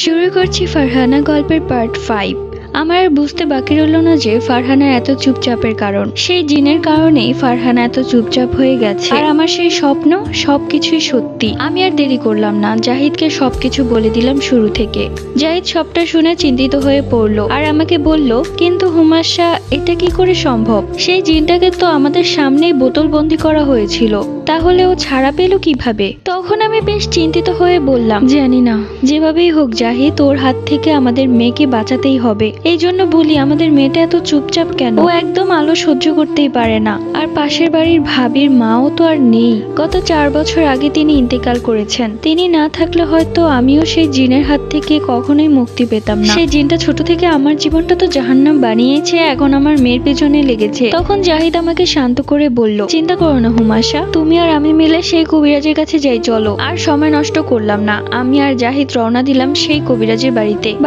শুরু করছি ফারহানা গল্পের পার্ট 5। আমার আর বুঝতে বাকি রইল না যে ফারহানার এত চুপচাপের কারণ। সেই জিনের কারণেই ফারহানা এত চুপচাপ হয়ে গেছে, আর আমার সেই স্বপ্ন সবকিছুই সত্যি। আমি আর দেরি করলাম না, জাহিদকে সবকিছু বলে দিলাম শুরু থেকে। জাহিদ সবটা শুনে চিন্তিত হয়ে পড়লো আর আমাকে বলল, কিন্তু হুমাশা, এটা কি করে সম্ভব? সেই জিনটাকে তো আমাদের সামনেই বোতলবন্দি করা হয়েছিল, তাহলে ও ছাড়া পেল কিভাবে? তখন আমি বেশ চিন্তিত হয়ে বললাম, জানি না, যেভাবেই হোক জাহিদ, ওর হাত থেকে আমাদের মেয়েকে বাঁচাতেই হবে। এই জন্য বলি, আমাদের মেয়েটা এত চুপচাপ কেন? ও একদম আলো সহ্য করতেই পারে না। আর পাশের বাড়ির ভাবির মাও তো আর নেই, গত 4 বছর আগে তিনি ইন্তেকাল করেছেন। তিনি না থাকলে হয়তো আমিও সেই জিনের হাত থেকে কখনোই মুক্তি পেতাম না। সেই জিনটা ছোট থেকে আমার জীবনটা তো জাহান্নাম বানিয়েছে, এখন আমার মেয়ের পেছনে লেগেছে। তখন জাহিদ আমাকে শান্ত করে বলল, চিন্তা করো না হুমাশা, তুমি আর আমি মিলে সেই কবিরাজের কাছে যাই, চলো। আর সময় নষ্ট করলাম না, আমি আর জাহিদ রওনা দিলাম সেই কবিরাজের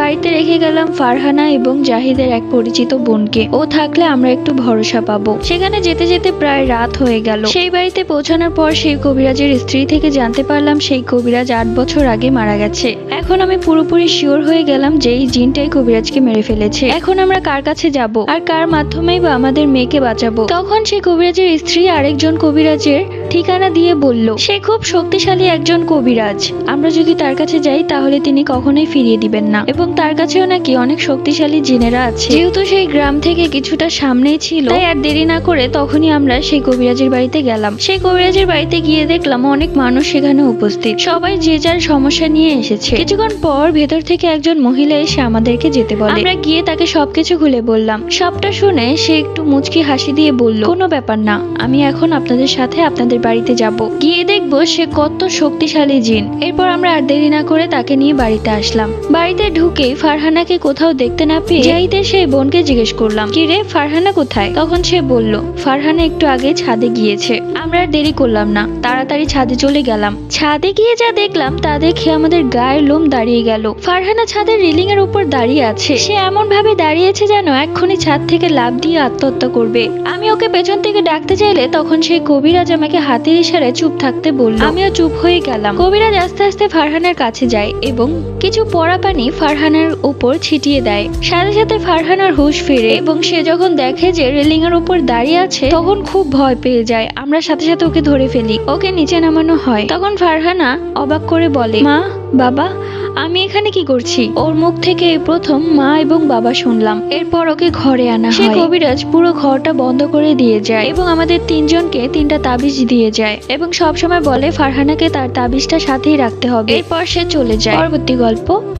বাড়িতে রেখে গেলাম ফারহানা এবং জাহিদের এক পরিচিত বোনকে। ও থাকলে আমরা একটু ভরসা পাবো। সেখানে যেতে যেতে প্রায় রাত হয়ে গেল। সেই বাড়িতে পৌঁছানোর পর সেই কবিরাজের স্ত্রী থেকে জানতে পারলাম সেই কবিরাজ 8 বছর আগে মারা গেছে। এখন আমি পুরোপুরি শিওর হয়ে গেলাম যে এই জিনটাই কবিরাজকে মেরে ফেলেছে। এখন আমরা কার কাছে যাব আর কার মাধ্যমেই বা আমাদের মেয়েকে বাঁচাবো? তখন সেই কবিরাজের স্ত্রী আরেকজন কবিরাজের ঠিকানা দিয়ে বলল, সে খুব শক্তিশালী একজন কবিরাজ। আমরা যদি তার কাছে যাই তাহলে তিনি কখনোই ফিরিয়ে দিবেন না, এবং তার কাছেও নাকি অনেক শক্তিশালী জিনেরা আছে। যেহেতু সেই গ্রাম থেকে কিছুটা সামনেই ছিল, তাই আর দেরি না করে তখনই আমরা সেই কবিরাজের বাড়িতে গেলাম। সেই কবিরাজের বাড়িতে গিয়ে দেখলাম অনেক মানুষ সেখানে উপস্থিত, সবাই যে যার সমস্যা নিয়ে এসেছে। কিছুক্ষণ পর ভেতর থেকে একজন মহিলা এসে আমাদেরকে যেতে বলে। আমরা গিয়ে তাকে সবকিছু খুলে বললাম। সবটা শুনে সে একটু মুচকি হাসি দিয়ে বলল, কোনো ব্যাপার না, আমি এখন আপনাদের সাথে আপনাদের বাড়িতে যাব, গিয়ে দেখবো সে কত শক্তিশালী জিন। এরপর আমরা আর দেরি না করে তাকে নিয়ে বাড়িতে আসলাম। বাড়িতে ঢুকেই ফারহানাকে কোথাও দেখতে না পেয়ে জাহিদের সেই বোনকে জিজ্ঞেস করলাম, কি রে, ফারহানা কোথায়? তখন সে বলল, ফারহানা একটু আগে ছাদে গিয়েছে। আমরা আর দেরি করলাম না, তাড়াতাড়ি ছাদে চলে গেলাম। ছাদে গিয়ে যা দেখলাম তা দেখে আমাদের গায়ের লোম দাঁড়িয়ে গেল। ফারহানা ছাদের রেলিং এর উপর দাঁড়িয়ে আছে। সে এমন ভাবে দাঁড়িয়েছে যেন এক্ষুনি ছাদ থেকে লাফ দিয়ে আত্মহত্যা করবে। আমি ওকে পেছন থেকে ডাকতে চাইলে তখন সেই কবিরাজ আমাকে হাতের ইশারায় চুপ থাকতে বলল। আমিও চুপ হয়ে গেলাম। কবিরাজ আস্তে আস্তে ফারহানার কাছে যায় এবং কিছু পড়া পানি ফারহানার উপর ছিটিয়ে দেয়। সাথে সাথে ফারহানার হুঁশ ফেরে এবং সে যখন দেখে যে রেলিং এর উপর দাঁড়িয়ে আছে তখন খুব ভয় পেয়ে যায়। আমরা সাথে সাথে ওকে ধরে ফেলি, ওকে নিচে নামানো হয়। তখন ফারহানা অবাক করে বলে, মা, বাবা, আমি এখানে কি করছি? ওর মুখ থেকে এই প্রথম মা এবং বাবা শুনলাম। এরপর ওকে ঘরে আনা হয়। কবিরাজ পুরো ঘরটা বন্ধ করে দিয়ে যায় এবং আমাদের 3 জনকে 3টা তাবিজ দিয়ে যায় এবং সবসময় বলে ফারহানাকে তার তাবিজটা সাথেই রাখতে হবে। এরপর সে চলে যায়। পরবর্তী গল্প।